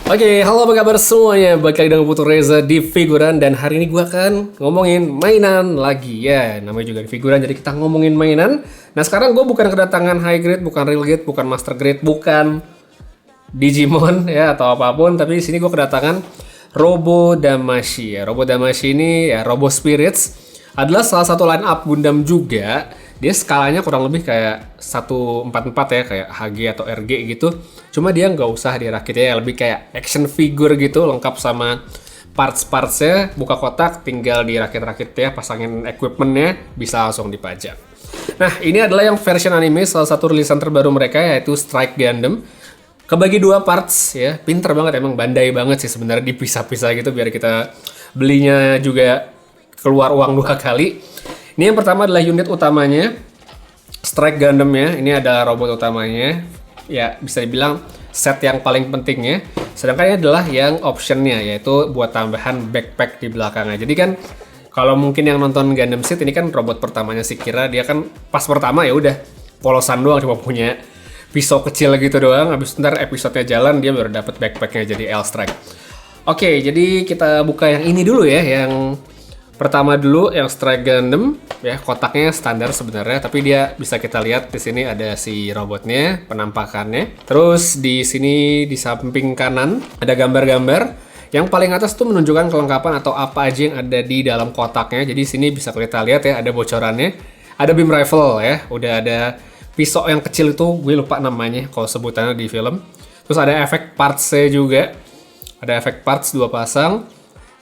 Oke, halo apa kabar semuanya? Balik lagi dengan Putu Reza di Figuran. Dan hari ini gue akan ngomongin mainan lagi. Ya, namanya juga di Figuran, jadi kita ngomongin mainan. Nah sekarang gue bukan kedatangan high grade, bukan real grade, bukan master grade, bukan Digimon ya atau apapun. Tapi di sini gue kedatangan Robo Damashi ya. Robo Damashi ini ya Robo Spirits adalah salah satu line up Gundam juga. Dia skalanya kurang lebih kayak 144 ya, kayak HG atau RG gitu. Cuma dia nggak usah dirakit ya, lebih kayak action figure gitu, lengkap sama parts-partsnya. Buka kotak, tinggal dirakit-rakit ya, pasangin equipmentnya, bisa langsung dipajang. Nah, ini adalah yang version anime, salah satu rilisan terbaru mereka yaitu Strike Gundam. Kebagi dua parts ya, pinter banget emang, Bandai banget sih sebenarnya dipisah-pisah gitu biar kita belinya juga keluar uang dua kali. Ini yang pertama adalah unit utamanya, Strike Gundam ya. Ini ada robot utamanya. Ya, bisa dibilang set yang paling pentingnya. Sedangkan ini adalah yang optionnya, yaitu buat tambahan backpack di belakangnya. Jadi kan kalau mungkin yang nonton Gundam Seed ini kan robot pertamanya si Kira, dia kan pas pertama ya udah polosan doang, cuma punya pisau kecil gitu doang. Habis ntar episodenya jalan dia baru dapat backpacknya jadi L-Strike. Oke, jadi kita buka yang ini dulu ya, yang pertama dulu yang Strike Gundam ya, kotaknya standar sebenarnya, tapi dia bisa kita lihat di sini ada si robotnya, penampakannya. Terus di sini di samping kanan ada gambar-gambar. Yang paling atas tuh menunjukkan kelengkapan atau apa aja yang ada di dalam kotaknya. Jadi sini bisa kita lihat ya, ada bocorannya. Ada beam rifle ya, udah ada pisau yang kecil itu, gue lupa namanya kalau sebutannya di film. Terus ada efek parts-nya juga. Ada efek parts 2 pasang.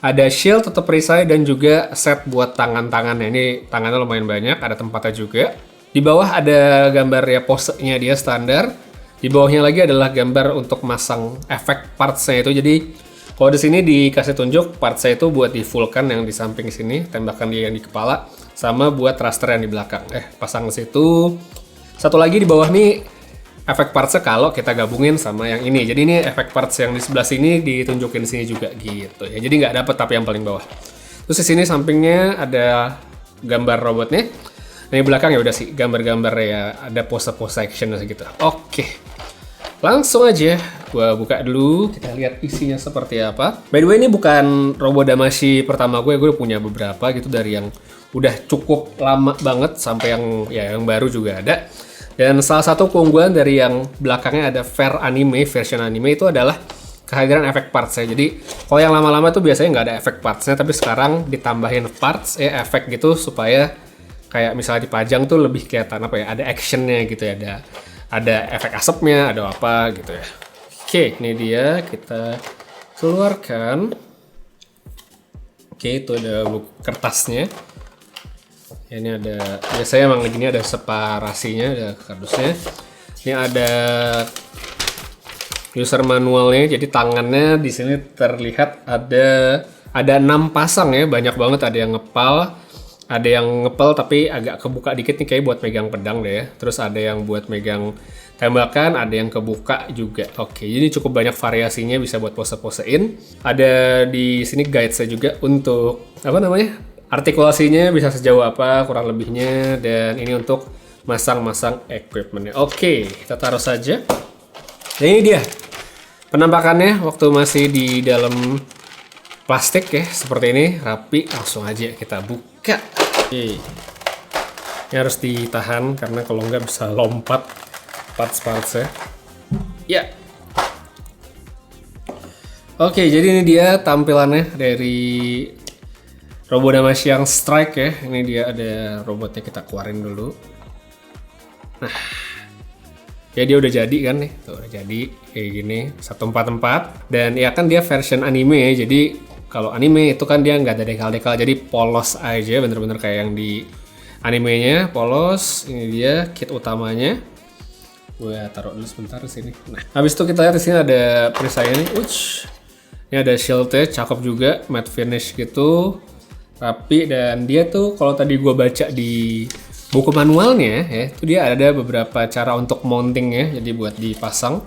Ada shield tetap perisai dan juga set buat tangan-tangannya. Ini tangannya lumayan banyak, ada tempatnya juga. Di bawah ada gambar ya posenya dia standar. Di bawahnya lagi adalah gambar untuk masang efek partsnya itu. Jadi kalau di sini dikasih tunjuk partsnya itu buat di fullkan yang di samping sini, tembakan dia yang di kepala, sama buat thruster yang di belakang. Pasang ke situ. Satu lagi di bawah nih efek partsnya kalau kita gabungin sama yang ini. Jadi ini efek parts yang di sebelah sini ditunjukin sini juga gitu ya. Jadi nggak dapet tapi yang paling bawah. Terus di sini sampingnya ada gambar robotnya. Nah, di belakang ya udah sih gambar-gambar ya, ada pose-pose action gitu. Oke. Langsung aja gua buka dulu, kita lihat isinya seperti apa. By the way, ini bukan Robo Damashi pertama gue punya beberapa gitu, dari yang udah cukup lama banget sampai yang baru juga ada. Dan salah satu keunggulan dari yang belakangnya ada version anime itu adalah kehadiran efek parts ya. Jadi kalau yang lama-lama tuh biasanya nggak ada efek partsnya, tapi sekarang ditambahin parts ya, efek gitu supaya kayak misalnya dipajang tuh lebih kelihatan apa ya, ada actionnya gitu ya, ada efek asapnya, ada apa gitu ya. Oke, ini dia, kita keluarkan. Oke, itu ada buku kertasnya. Ini ada, biasanya emang gini ada separasinya, ada kardusnya. Ini ada user manualnya, jadi tangannya di sini terlihat ada 6 pasang ya, banyak banget. Ada yang ngepal tapi agak kebuka dikit nih, kayak buat megang pedang deh ya. Terus ada yang buat megang tembakan, ada yang kebuka juga. Oke, jadi cukup banyak variasinya, bisa buat pose-posein. Ada di sini guide-nya juga untuk apa namanya? Artikulasinya bisa sejauh apa kurang lebihnya, dan ini untuk masang-masang equipmentnya. Oke, kita taruh saja. Nah, ini dia penampakannya waktu masih di dalam plastik ya, seperti ini, rapi. Langsung aja kita buka. Oke. Ini harus ditahan karena kalau nggak bisa lompat parts-partsnya. Ya. Oke, jadi ini dia tampilannya dari Robo Damashi yang Strike ya. Ini dia ada robotnya, kita keluarin dulu. Nah, ya dia udah jadi kan nih. Tuh udah jadi kayak gini, 144. Dan ya kan dia version anime ya. Jadi kalau anime itu kan dia nggak ada dekal-dekal, jadi polos aja, bener-bener kayak yang di animenya, polos. Ini dia kit utamanya. Gue taruh dulu sebentar di sini. Nah, habis itu kita lihat di sini ada perisainya nih. Ini ada shieldnya, cakep juga, matte finish gitu. Rapi, dan dia tuh kalau tadi gue baca di buku manualnya ya, itu dia ada beberapa cara untuk mounting ya, jadi buat dipasang.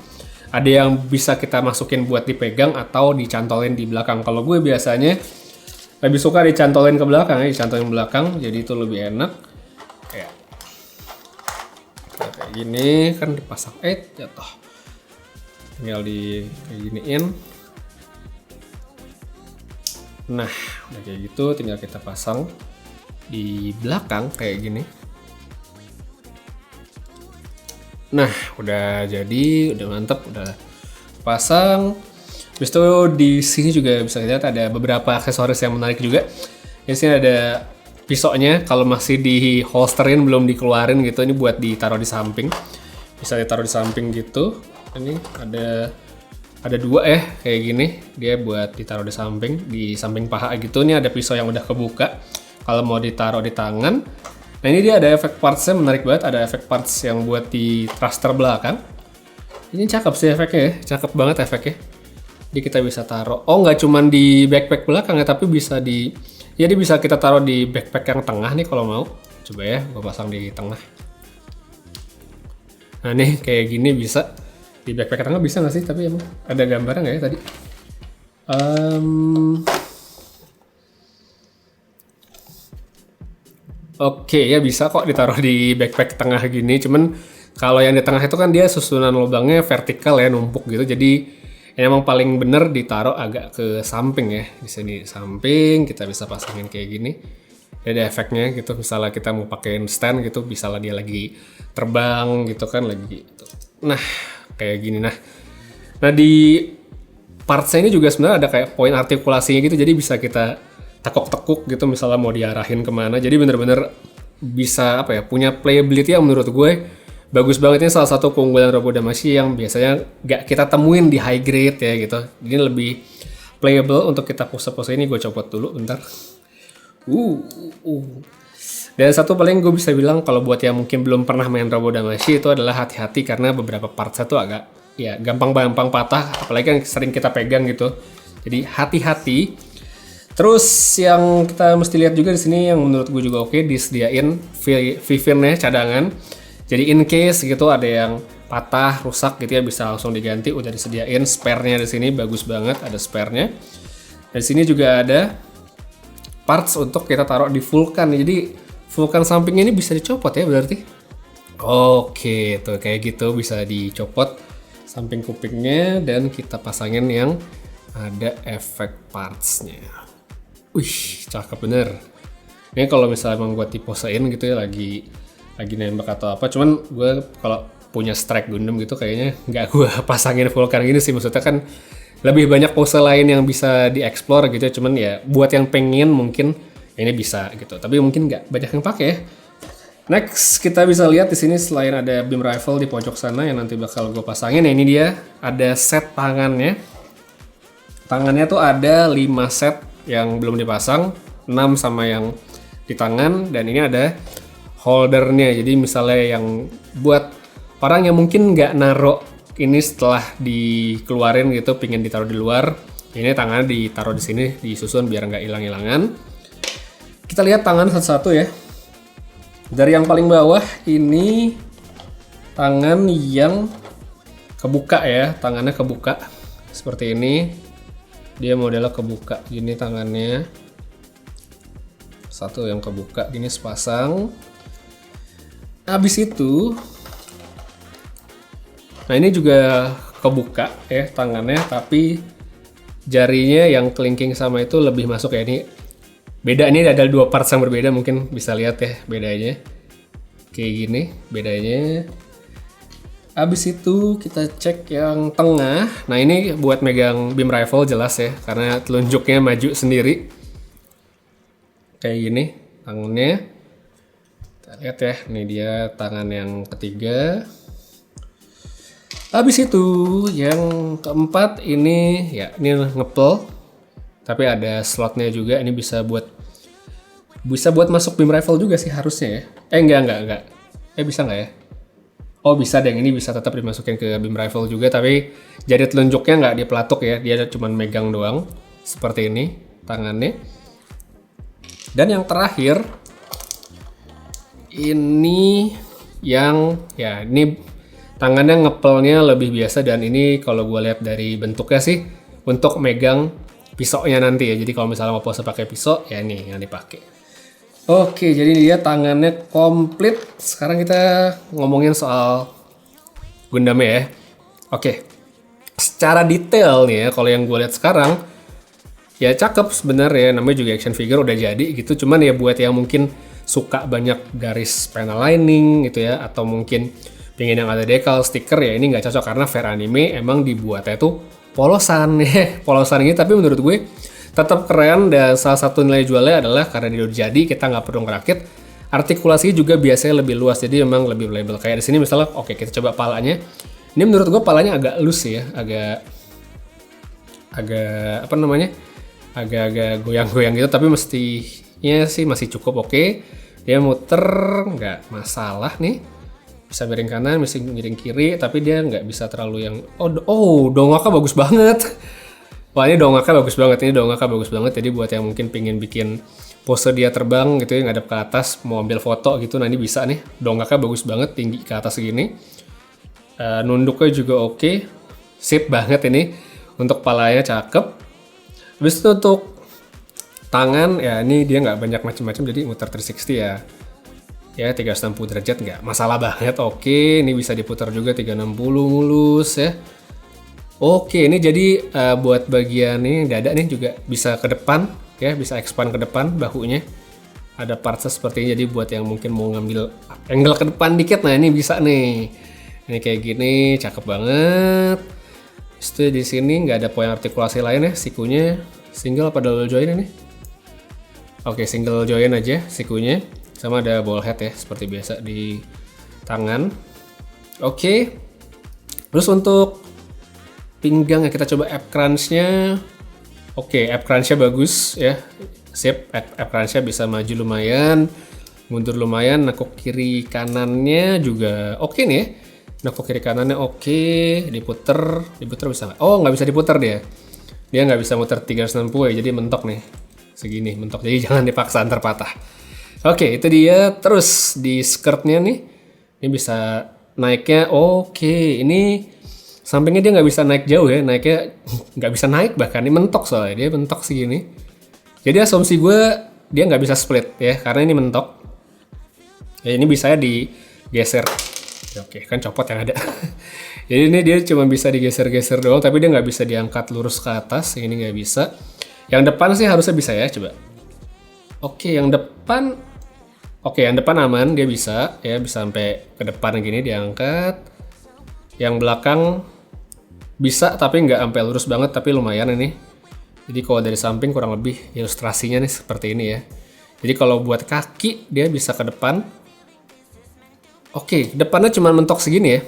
Ada yang bisa kita masukin buat dipegang atau dicantolin di belakang. Kalau gue biasanya lebih suka dicantolin ke belakang ya, dicantolin belakang, jadi itu lebih enak. Kayak gini kan dipasang, jatuh. Tinggal di kayak giniin. Nah, udah kayak gitu tinggal kita pasang di belakang kayak gini. Nah, udah jadi, udah mantep, udah pasang. Habis itu di sini juga bisa lihat ada beberapa aksesoris yang menarik juga. Di sini ada pisaunya, kalau masih di holsterin belum dikeluarin gitu, ini buat ditaruh di samping. Bisa ditaruh di samping gitu. Ini ada dua kayak gini. Dia buat ditaruh di samping paha gitu. Ini ada pisau yang udah kebuka. Kalau mau ditaruh di tangan. Nah ini dia ada efek partsnya menarik banget. Ada efek parts yang buat di thruster belakang. Ini cakep sih efeknya ya. Cakep banget efeknya. Jadi kita bisa taruh. Oh nggak cuma di backpack belakang ya. Tapi bisa dia bisa kita taruh di backpack yang tengah nih kalau mau. Coba ya gue pasang di tengah. Nah nih kayak gini bisa. Di backpack tengah bisa nggak sih? Tapi emang ada gambarnya nggak ya tadi? Oke ya bisa kok ditaruh di backpack tengah gini. Cuman kalau yang di tengah itu kan dia susunan lubangnya vertikal ya, numpuk gitu. Jadi emang paling bener ditaruh agak ke samping ya. Di sini samping kita bisa pasangin kayak gini. Ada efeknya gitu. Misalnya kita mau pakein stand gitu, misalnya dia lagi terbang gitu kan lagi gitu. Nah kayak gini nah di partsnya ini juga sebenarnya ada kayak poin artikulasinya gitu, jadi bisa kita tekuk-tekuk gitu misalnya mau diarahin kemana. Jadi bener-bener bisa punya playability yang menurut gue bagus banget. Ini salah satu keunggulan Robo Damacy yang biasanya gak kita temuin di high grade ya gitu. Ini lebih playable. Untuk kita pose-pose ini gue copot dulu bentar. Dan satu paling gue bisa bilang kalau buat yang mungkin belum pernah main Robo Damacy itu adalah hati-hati karena beberapa partsnya tuh agak ya gampang patah, apalagi kan sering kita pegang gitu. Jadi hati-hati. Terus yang kita mesti lihat juga di sini yang menurut gue juga oke, disediain VFIN-nya cadangan. Jadi in case gitu ada yang patah, rusak gitu ya bisa langsung diganti. Udah disediain spare-nya di sini, bagus banget ada spare-nya. Dan di sini juga ada parts untuk kita taruh di Vulcan. Jadi Vulcan sampingnya ini bisa dicopot ya berarti. Oke, tuh kayak gitu bisa dicopot samping kupingnya dan kita pasangin yang ada efek partsnya. Wih, cakep bener. Ini kalau misalnya emang gue tiposein gitu ya lagi nembak atau apa. Cuman gue kalau punya strike Gundam gitu kayaknya nggak gue pasangin Vulcan gini sih. Maksudnya kan lebih banyak pose lain yang bisa dieksplor gitu ya. Cuman ya buat yang pengen mungkin ini bisa gitu. Tapi mungkin nggak banyak yang pakai ya. Next kita bisa lihat di sini selain ada beam rifle di pojok sana yang nanti bakal gue pasangin. Nah ini dia ada set tangannya. Tangannya tuh ada 5 set yang belum dipasang, 6 sama yang di tangan, dan ini ada holdernya. Jadi misalnya yang buat orang yang mungkin nggak naruh ini setelah dikeluarin gitu, pingin ditaruh di luar, ini tangannya ditaruh di sini, disusun biar nggak hilang-hilangan. Kita lihat tangan satu-satu ya. Dari yang paling bawah ini tangan yang kebuka ya, tangannya kebuka seperti ini. Dia modelnya kebuka gini tangannya. Satu yang kebuka gini sepasang. Habis itu nah ini juga kebuka ya tangannya, tapi jarinya yang kelingking sama itu lebih masuk ya. Ini beda, ini ada 2 parts yang berbeda, mungkin bisa lihat ya bedanya. Kayak gini bedanya. Abis itu kita cek yang tengah. Nah ini buat megang beam rifle jelas ya, karena telunjuknya maju sendiri. Kayak gini tangannya. Kita lihat ya, ini dia tangan yang ketiga. Abis itu yang keempat ini ya, ini ngepel. Tapi ada slotnya juga, ini bisa buat masuk beam rifle juga sih harusnya ya. Enggak. Bisa nggak ya? Oh bisa deh, ini bisa tetap dimasukin ke beam rifle juga, tapi jari telunjuknya nggak di pelatuk ya, dia cuma megang doang seperti ini tangannya. Dan yang terakhir ini yang ya ini tangannya ngepelnya lebih biasa, dan ini kalau gue lihat dari bentuknya sih untuk megang pisaunya nanti ya. Jadi kalau misalnya mau pose pakai pisau ya ini yang dipakai. Oke, jadi dia tangannya komplit. Sekarang kita ngomongin soal Gundamnya ya. Oke, secara detail nih ya, kalau yang gue lihat sekarang, Ya cakep sebenarnya, namanya juga action figure udah jadi gitu. Cuman ya buat yang mungkin suka banyak garis panel lining gitu ya, atau mungkin pengen yang ada decal, stiker, ya ini nggak cocok karena Fair Anime emang dibuatnya tuh polosan ya, polosan ini. Tapi menurut gue tetap keren, dan salah satu nilai jualnya adalah karena dia udah jadi, kita nggak perlu ngerakit. Artikulasinya juga biasanya lebih luas, jadi emang lebih reliable. Kayak di sini misalnya, oke kita coba palanya. Ini menurut gue palanya agak loose ya, agak apa namanya, agak-agak goyang-goyang gitu, tapi mestinya sih masih cukup oke. Dia muter nggak masalah nih, bisa miring kanan, bisa miring kiri, tapi dia nggak bisa terlalu yang dongaknya bagus banget. Wah ini dongaknya bagus banget, jadi buat yang mungkin pingin bikin pose dia terbang gitu ya, ngadep ke atas, mau ambil foto gitu, nah ini bisa nih, dongaknya bagus banget, tinggi ke atas segini. Nunduknya juga oke, sip banget ini, untuk palanya cakep. Habis itu untuk tangan, ya ini dia nggak banyak macam-macam, jadi muter 360 ya. Ya 360 derajat nggak masalah banget, oke. Ini bisa diputar juga 360 mulus ya. Oke, ini jadi buat bagian ini dada nih juga bisa ke depan ya, bisa expand ke depan bahunya. Ada partsnya seperti ini, jadi buat yang mungkin mau ngambil angle ke depan dikit, nah ini bisa nih. Ini kayak gini, cakep banget. Terus di sini nggak ada poin artikulasi lain ya, sikunya single apa double join ini? Oke, single join aja sikunya, sama ada ball head ya seperti biasa di tangan. Oke, terus untuk pinggang ya, kita coba ab crunch-nya. Oke, ab crunch-nya bagus ya, sip. Ab crunch-nya bisa maju lumayan, mundur lumayan. Nekuk kiri kanannya juga oke nih ya. Nekuk kiri kanannya oke. Diputer bisa nggak? Oh, nggak bisa diputer dia nggak bisa muter 360 ya, jadi mentok nih segini, mentok, jadi jangan dipaksa antar patah. Oke, itu dia. Terus di skirtnya nih, ini bisa naiknya oke. Ini sampingnya dia nggak bisa naik jauh ya, naiknya nggak bisa naik, bahkan ini mentok, soalnya dia mentok segini. Jadi asumsi gue dia nggak bisa split ya, karena ini mentok. Ya ini bisa digeser. Ya, oke, kan copot yang ada. Jadi ini dia cuma bisa digeser-geser doang, tapi dia nggak bisa diangkat lurus ke atas. Yang ini nggak bisa. Yang depan sih harusnya bisa ya, coba. Oke, yang depan aman, dia bisa ya, bisa sampai ke depan gini diangkat. Yang belakang bisa tapi nggak sampai lurus banget, tapi lumayan ini. Jadi kalau dari samping kurang lebih ilustrasinya nih seperti ini ya. Jadi kalau buat kaki dia bisa ke depan. Oke, depannya cuma mentok segini ya.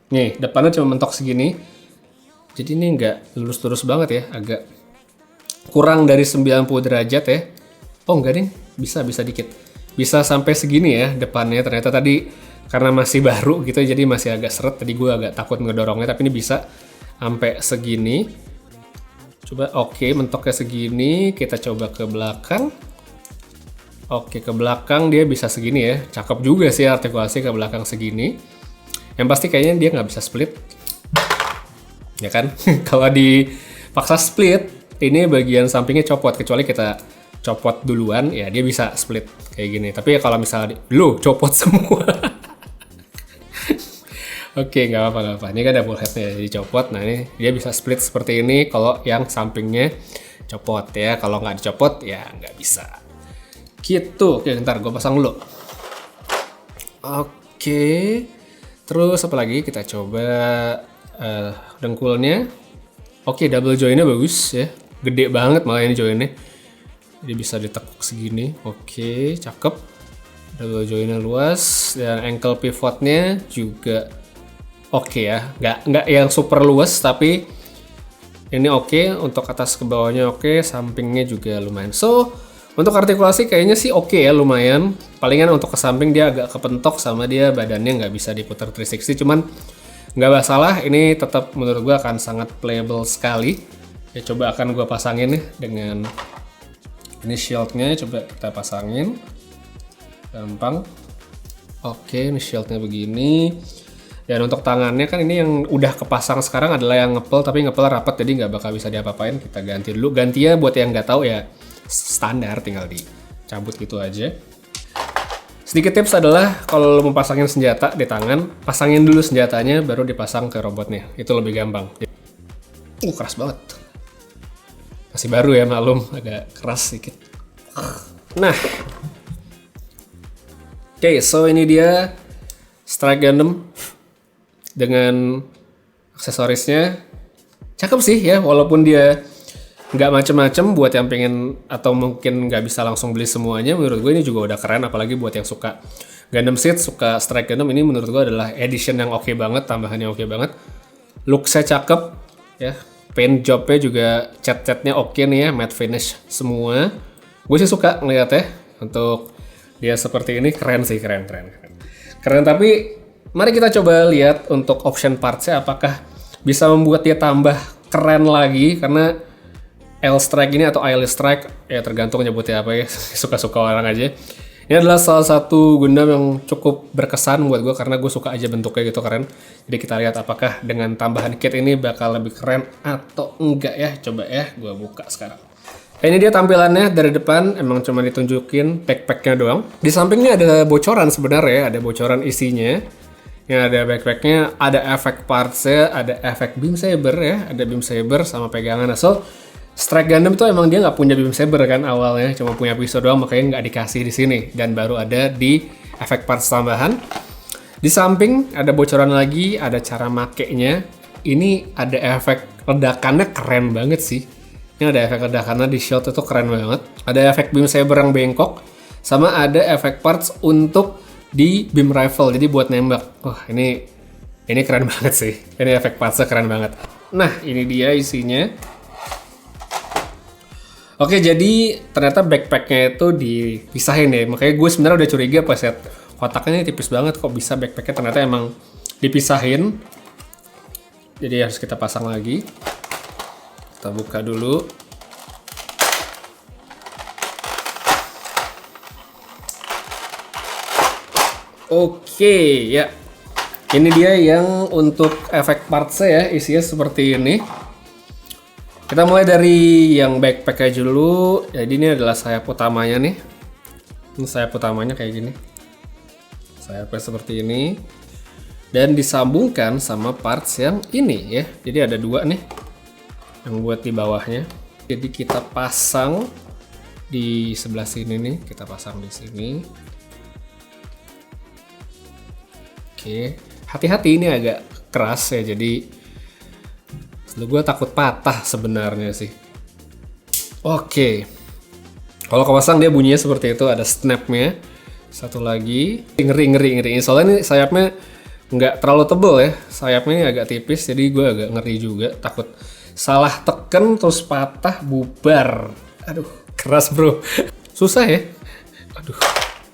Nih, depannya cuma mentok segini. Jadi ini nggak lurus-lurus banget ya, agak kurang dari 90 derajat ya. Oh enggak ding, bisa dikit. Bisa sampai segini ya depannya. Ternyata tadi karena masih baru gitu, jadi masih agak seret. Tadi gue agak takut ngedorongnya, tapi ini bisa sampai segini. Coba oke, mentoknya segini. Kita coba ke belakang. Oke, ke belakang dia bisa segini ya. Cakep juga sih artikulasi ke belakang segini. Yang pasti kayaknya dia nggak bisa split. Ya kan? Kalau dipaksa split, ini bagian sampingnya copot. Kecuali kita copot duluan, ya dia bisa split kayak gini. Tapi ya kalau misalnya copot semua. Oke, nggak apa-apa. Ini kan double headnya jadi copot. Nah ini dia bisa split seperti ini kalau yang sampingnya copot ya. Kalau nggak dicopot ya nggak bisa. Gitu. Oke, ntar gue pasang dulu. Oke. Terus apa lagi? Kita coba dengkulnya. Oke, double joinnya bagus ya. Gede banget malah ini joinnya. Jadi bisa ditekuk segini. Oke, cakep. Double joinnya luas, dan ankle pivotnya juga oke ya. Nggak yang super luas, tapi ini oke. Untuk atas ke bawahnya oke, sampingnya juga lumayan. So, untuk artikulasi kayaknya sih oke ya, lumayan. Palingan untuk ke samping dia agak kepentok, sama dia badannya nggak bisa diputar 360. Cuman nggak masalah, ini tetap menurut gue akan sangat playable sekali. Ya coba akan gue pasangin nih dengan ini shieldnya, coba kita pasangin. Gampang. Oke, ini shieldnya begini. Dan untuk tangannya kan ini yang udah kepasang sekarang adalah yang ngepel, tapi ngepel rapat, jadi nggak bakal bisa diapa-apain. Kita ganti dulu. Gantinya buat yang nggak tahu ya standar, tinggal dicabut gitu aja. Sedikit tips adalah kalau lo mau pasangin senjata di tangan, pasangin dulu senjatanya baru dipasang ke robotnya. Itu lebih gampang. Keras banget. Masih baru ya, maklum agak keras sedikit. Nah, oke, so ini dia Strike Gundam dengan aksesorisnya. Cakep sih ya, walaupun dia nggak macem-macem buat yang pengen atau mungkin nggak bisa langsung beli semuanya. Menurut gue ini juga udah keren, apalagi buat yang suka Gundam Seed, suka Strike Gundam, ini menurut gue adalah edition yang oke banget, tambahan yang oke banget. Looks-nya cakep ya, paint jobnya juga, cat-catnya oke nih ya, matte finish semua. Gue sih suka ngeliatnya, untuk dia seperti ini keren sih, keren. Tapi mari kita coba lihat untuk option parts-nya apakah bisa membuat dia tambah keren lagi, karena L-Strike ini atau Isle Strike, ya tergantung nyebutnya apa ya, suka-suka orang aja. Ini adalah salah satu Gundam yang cukup berkesan buat gue, karena gue suka aja bentuknya gitu, keren. Jadi kita lihat apakah dengan tambahan kit ini bakal lebih keren atau enggak ya. Coba ya, gue buka sekarang. Ini dia tampilannya dari depan, emang cuma ditunjukin backpacknya doang. Di sampingnya ada bocoran sebenarnya, ada bocoran isinya. Yang ada backpacknya, ada efek partsnya, ada efek beam saber ya, ada beam saber sama pegangan. So, Strike Gundam itu emang dia nggak punya beam saber kan awalnya, cuma punya pisau doang, makanya nggak dikasih di sini, dan baru ada di efek parts tambahan. Di samping ada bocoran lagi, ada cara makainya. Ini ada efek ledakannya keren banget sih. Ini ada efek ledakannya di shield itu keren banget. Ada efek beam saber yang bengkok, sama ada efek parts untuk di beam rifle, jadi buat nembak. Wah, ini keren banget sih. Ini efek partsnya keren banget. Nah, ini dia isinya. Oke, jadi ternyata backpacknya itu dipisahin ya. Makanya gue sebenarnya udah curiga pas lihat kotaknya tipis banget, kok bisa backpacknya ternyata emang dipisahin. Jadi harus kita pasang lagi. Kita buka dulu. Oke, ya. Ini dia yang untuk efek partsnya ya, isinya seperti ini. Kita mulai dari yang backpack aja dulu. Jadi ini adalah sayap utamanya nih. Ini sayap utamanya kayak gini. Sayapnya seperti ini. Dan disambungkan sama parts yang ini ya. Jadi ada dua nih yang buat di bawahnya. Jadi kita pasang di sebelah sini nih. Kita pasang di sini. Oke, hati-hati ini agak keras ya, jadi gue takut patah sebenarnya sih. Oke, kalau kepasang dia bunyinya seperti itu, ada snapnya. Satu lagi, ngeri. Soalnya ini sayapnya nggak terlalu tebel ya, sayapnya ini agak tipis, jadi gue agak ngeri juga, takut salah teken terus patah bubar. Aduh, keras bro, susah ya. Aduh,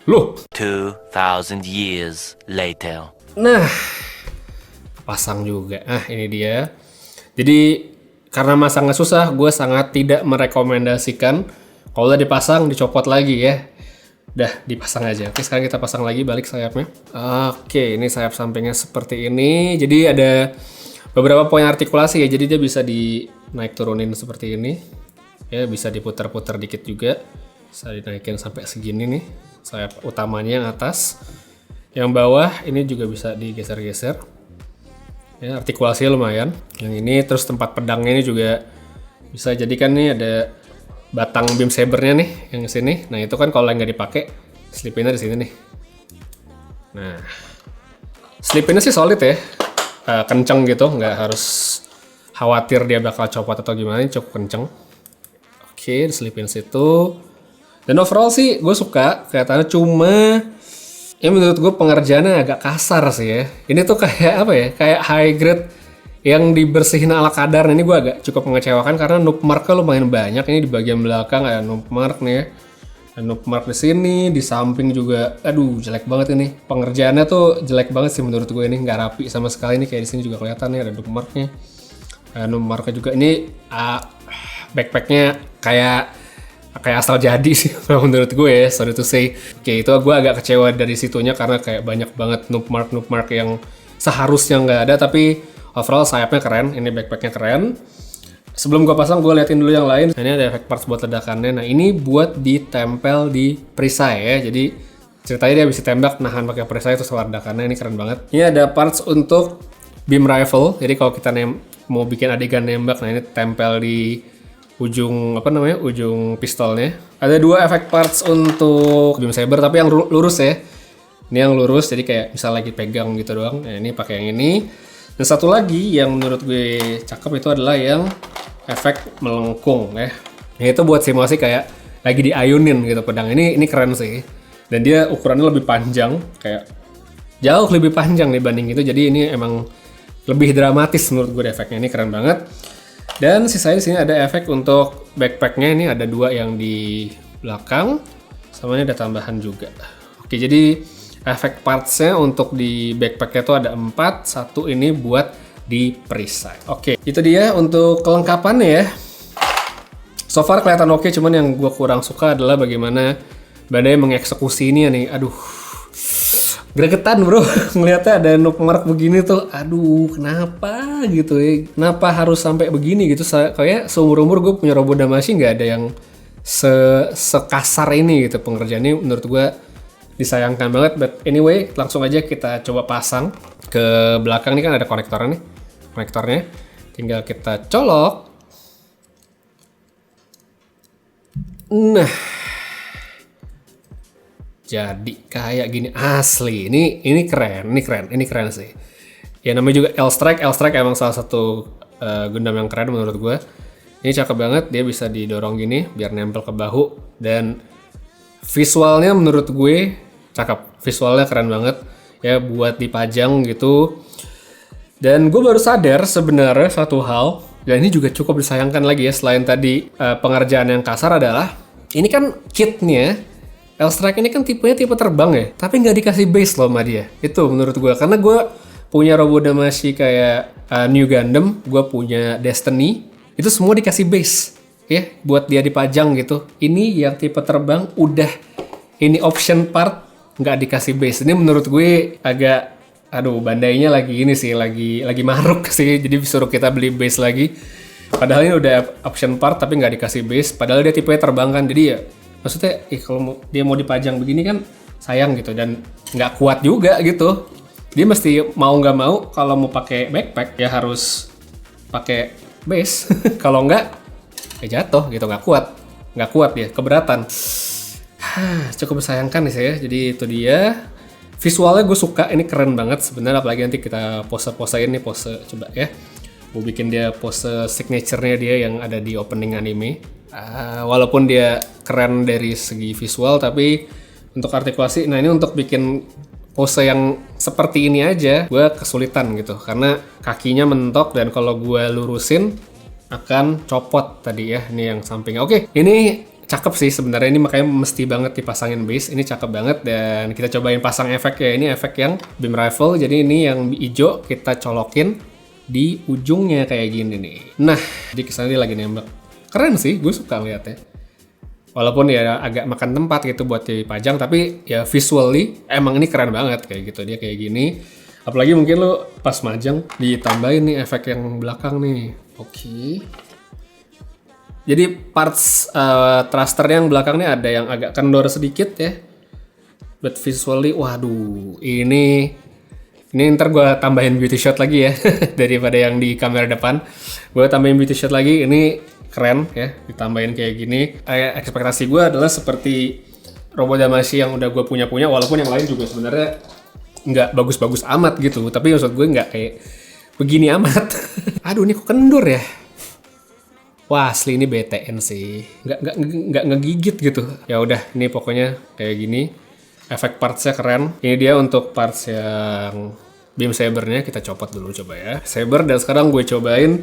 loh. 2000 years later. Nah, pasang juga. Nah, ini dia. Jadi, karena masangnya susah, gue sangat tidak merekomendasikan kalau udah dipasang, dicopot lagi ya. Udah, dipasang aja. Oke, sekarang kita pasang lagi balik sayapnya. Oke, ini sayap sampingnya seperti ini. Jadi, ada beberapa poin artikulasi ya. Jadi, dia bisa dinaik turunin seperti ini. Ya, bisa diputar-putar dikit juga. Bisa dinaikin sampai segini nih. Sayap utamanya yang atas. Yang bawah ini juga bisa digeser-geser. Ya, artikulasinya lumayan. Yang ini terus tempat pedangnya ini juga bisa jadikan nih ada batang beam sabernya nih yang sini. Nah, itu kan kalau nggak dipakai, slip-innya di sini nih. Nah, slip-innya sih solid ya. Kenceng gitu, nggak harus khawatir dia bakal copot atau gimana, ini cukup kenceng. Oke, diselipin situ. Dan overall sih gue suka, kelihatannya, cuma ya menurut gue pengerjaannya agak kasar sih ya. Ini tuh kayak apa ya, kayak high grade yang dibersihin ala kadar. Ini gue agak cukup mengecewakan karena noob marknya lumayan banyak. Ini di bagian belakang ada noob mark nih ya. Ada noob mark di sini, di samping juga. Aduh, jelek banget ini. Pengerjaannya tuh jelek banget sih menurut gue, ini nggak rapi sama sekali. Ini kayak di sini juga kelihatan nih ada noob marknya. Ada noob marknya juga. Ini backpacknya kayak asal jadi sih menurut gue ya, sorry to say. Oke, itu gue agak kecewa dari situnya karena kayak banyak banget noob mark yang seharusnya nggak ada, tapi overall sayapnya keren, ini backpacknya keren. Sebelum gue pasang, gue liatin dulu yang lain. Nah, ini ada efek parts buat ledakannya. Nah, ini buat ditempel di perisai ya, jadi ceritanya dia bisa tembak nahan pakai perisai itu soal ledakannya, ini keren banget. Ini ada parts untuk beam rifle, jadi kalau kita mau bikin adegan nembak, nah ini tempel di ujung ujung pistolnya. Ada 2 efek parts untuk beam saber tapi yang lurus ya. Ini yang lurus jadi kayak misal lagi pegang gitu doang. Nah, ini pakai yang ini. Dan satu lagi yang menurut gue cakep itu adalah yang efek melengkung ya. Itu buat simulasi kayak lagi diayunin gitu pedang. Ini keren sih. Dan dia ukurannya lebih panjang, kayak jauh lebih panjang dibanding itu. Jadi ini emang lebih dramatis menurut gue efeknya. Ini keren banget. Dan sisanya di sini ada efek untuk backpacknya. Ini ada 2 yang di belakang, sama ini ada tambahan juga. Oke, jadi efek partsnya untuk di backpacknya itu ada 4, 1 ini buat di perisai. Oke, itu dia untuk kelengkapannya ya. So far kelihatan oke, cuman yang gue kurang suka adalah bagaimana Bandai mengeksekusi ini ya nih. Aduh, gregetan bro, ngeliatnya ada noob mark begini tuh. Aduh, kenapa gitu ya? Kenapa harus sampai begini gitu? Kayak seumur-umur gue punya robot Damacy nggak ada yang sekasar ini gitu pengerjaannya. Menurut gue disayangkan banget. But anyway, langsung aja kita coba pasang. Ke belakang nih kan ada konektornya nih. Konektornya tinggal kita colok. Nah, jadi kayak gini asli. Ini keren sih. Ya namanya juga L-Strike emang salah satu Gundam yang keren menurut gue. Ini cakep banget, dia bisa didorong gini biar nempel ke bahu. Dan visualnya menurut gue cakep, visualnya keren banget ya buat dipajang gitu. Dan gue baru sadar sebenarnya satu hal, dan ini juga cukup disayangkan lagi ya selain tadi pengerjaan yang kasar adalah ini kan kitnya L-Strike ini kan tipenya tipe terbang ya, tapi nggak dikasih base loh sama dia. Itu menurut gue, karena gue punya robot Damacy kayak New Gundam, gue punya Destiny, itu semua dikasih base ya buat dia dipajang gitu. Ini yang tipe terbang udah ini option part nggak dikasih base. Ini menurut gue agak Bandainya lagi ini sih lagi maruk sih, jadi disuruh kita beli base lagi. Padahal ini udah option part tapi nggak dikasih base. Padahal dia tipenya terbang kan, jadi ya maksudnya kalau dia mau dipajang begini kan sayang gitu, dan nggak kuat juga gitu. Dia mesti mau nggak mau kalau mau pakai backpack ya harus pakai base. Kalau nggak ya jatuh gitu, nggak kuat dia, keberatan. Cukup disayangkan nih saya. Jadi itu dia. Visualnya gue suka, ini keren banget sebenarnya, apalagi nanti kita pose-posein nih, pose coba ya. Gue bikin dia pose signature-nya dia yang ada di opening anime. Walaupun dia keren dari segi visual, tapi untuk artikulasi, nah ini untuk bikin pose yang seperti ini aja, gue kesulitan gitu. Karena kakinya mentok dan kalau gue lurusin akan copot tadi ya, ini yang samping. Oke, ini cakep sih sebenarnya, ini makanya mesti banget dipasangin base. Ini cakep banget dan kita cobain pasang efek ya. Ini efek yang beam rifle, jadi ini yang hijau kita colokin di ujungnya kayak gini nih. Nah, jadi kesannya dia lagi nembak. Keren sih, gue suka liatnya. Walaupun ya agak makan tempat gitu buat dipajang, tapi ya visually emang ini keren banget kayak gitu, dia kayak gini. Apalagi mungkin lo pas majang ditambahin nih efek yang belakang nih. Oke. Jadi parts thruster yang belakang nih ada yang agak kendor sedikit ya. But visually, waduh, ini ntar gue tambahin beauty shot lagi ya daripada yang di kamera depan. Gue tambahin beauty shot lagi, ini keren ya, ditambahin kayak gini. Ekspektasi gue adalah seperti robot Damacy yang udah gue punya, walaupun yang lain juga sebenarnya nggak bagus-bagus amat gitu. Tapi maksud gue nggak kayak begini amat. Aduh, ini kok kendur ya? Wah, asli ini BTN sih, nggak ngegigit gitu. Ya udah, ini pokoknya kayak gini. Efek partsnya keren. Ini dia untuk parts yang beam sabernya, kita copot dulu coba ya. Saber, dan sekarang gue cobain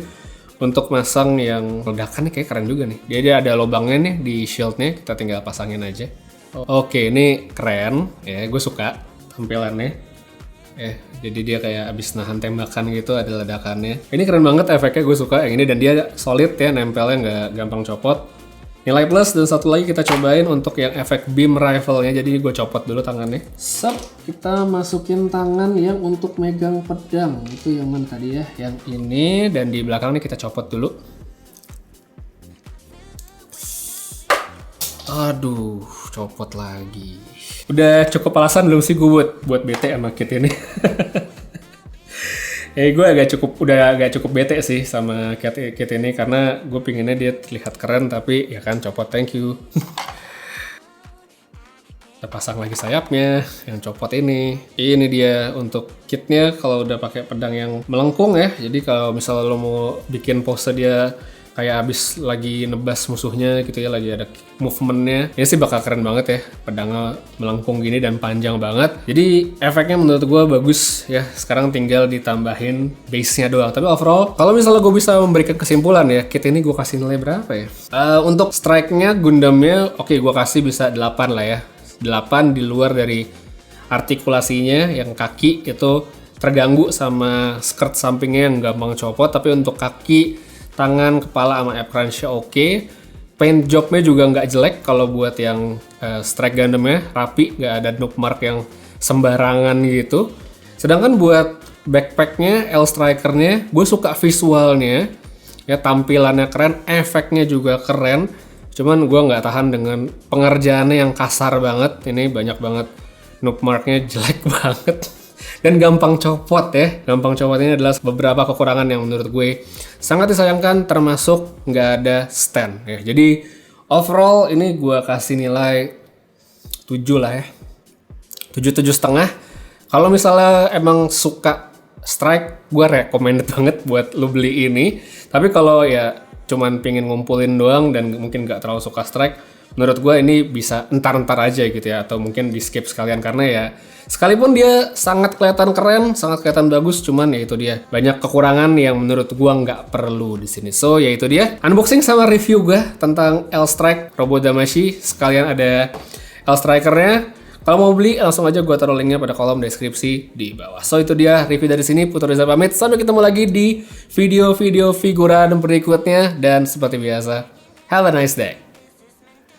untuk masang yang ledakan nih, kayak keren juga nih. Dia ada lubangnya nih di shieldnya, kita tinggal pasangin aja. Oke, ini keren ya, gue suka tampilannya. Jadi dia kayak abis nahan tembakan gitu, ada ledakannya. Ini keren banget efeknya, gue suka yang ini, dan dia solid ya, nempelnya nggak gampang copot. Nilai plus, dan satu lagi kita cobain untuk yang efek beam rifle-nya. Jadi gue copot dulu tangannya. Kita masukin tangan yang untuk megang pedang. Itu yang mana tadi ya? Yang ini, dan di belakang nih kita copot dulu. Aduh, copot lagi. Udah cukup alasan belum sih gue buat bete sama kit ini? Gue udah agak cukup bete sih sama kit ini karena gue pinginnya dia terlihat keren tapi ya kan copot, thank you. Kita pasang lagi sayapnya yang copot ini. Ini dia untuk kitnya kalau udah pakai pedang yang melengkung ya. Jadi kalau misalnya lo mau bikin pose dia kayak abis lagi nebas musuhnya gitu ya, lagi ada movementnya, ini sih bakal keren banget ya, pedangnya melengkung gini dan panjang banget. Jadi efeknya menurut gue bagus ya. Sekarang tinggal ditambahin base-nya doang. Tapi overall kalau misalnya gue bisa memberikan kesimpulan ya, kit ini gue kasih nilai berapa ya? Untuk strike-nya, Gundamnya oke, gue kasih bisa 8 lah ya. 8 di luar dari artikulasinya yang kaki itu terganggu sama skirt sampingnya yang gampang copot. Tapi untuk kaki, tangan, kepala sama app crunch-nya oke. Paint job-nya juga nggak jelek kalau buat yang strike Gundam-nya rapi, nggak ada noob mark yang sembarangan gitu. Sedangkan buat backpack-nya, L Striker-nya, gue suka visualnya ya, tampilannya keren, efeknya juga keren. Cuman gue nggak tahan dengan pengerjaannya yang kasar banget. Ini banyak banget noob marknya, jelek banget. Dan gampang copot ya. Gampang copot ini adalah beberapa kekurangan yang menurut gue sangat disayangkan, termasuk nggak ada stand ya. Jadi overall ini gue kasih nilai 7 lah ya. 7,5. Kalau misalnya emang suka strike, gue recommended banget buat lu beli ini. Tapi kalau ya cuman pingin ngumpulin doang dan mungkin nggak terlalu suka strike, menurut gue ini bisa entar-entar aja gitu ya, atau mungkin di skip sekalian karena ya sekalipun dia sangat kelihatan keren, sangat kelihatan bagus, cuman ya itu dia banyak kekurangan yang menurut gue nggak perlu di sini. So ya itu dia unboxing sama review gue tentang L Strike Robot Damacy. Sekalian ada L Striker-nya. Kalau mau beli langsung aja gue taruh linknya pada kolom deskripsi di bawah. So itu dia review dari sini. Putu Reza pamit. Sampai ketemu lagi di video-video figuran berikutnya. Dan seperti biasa, have a nice day.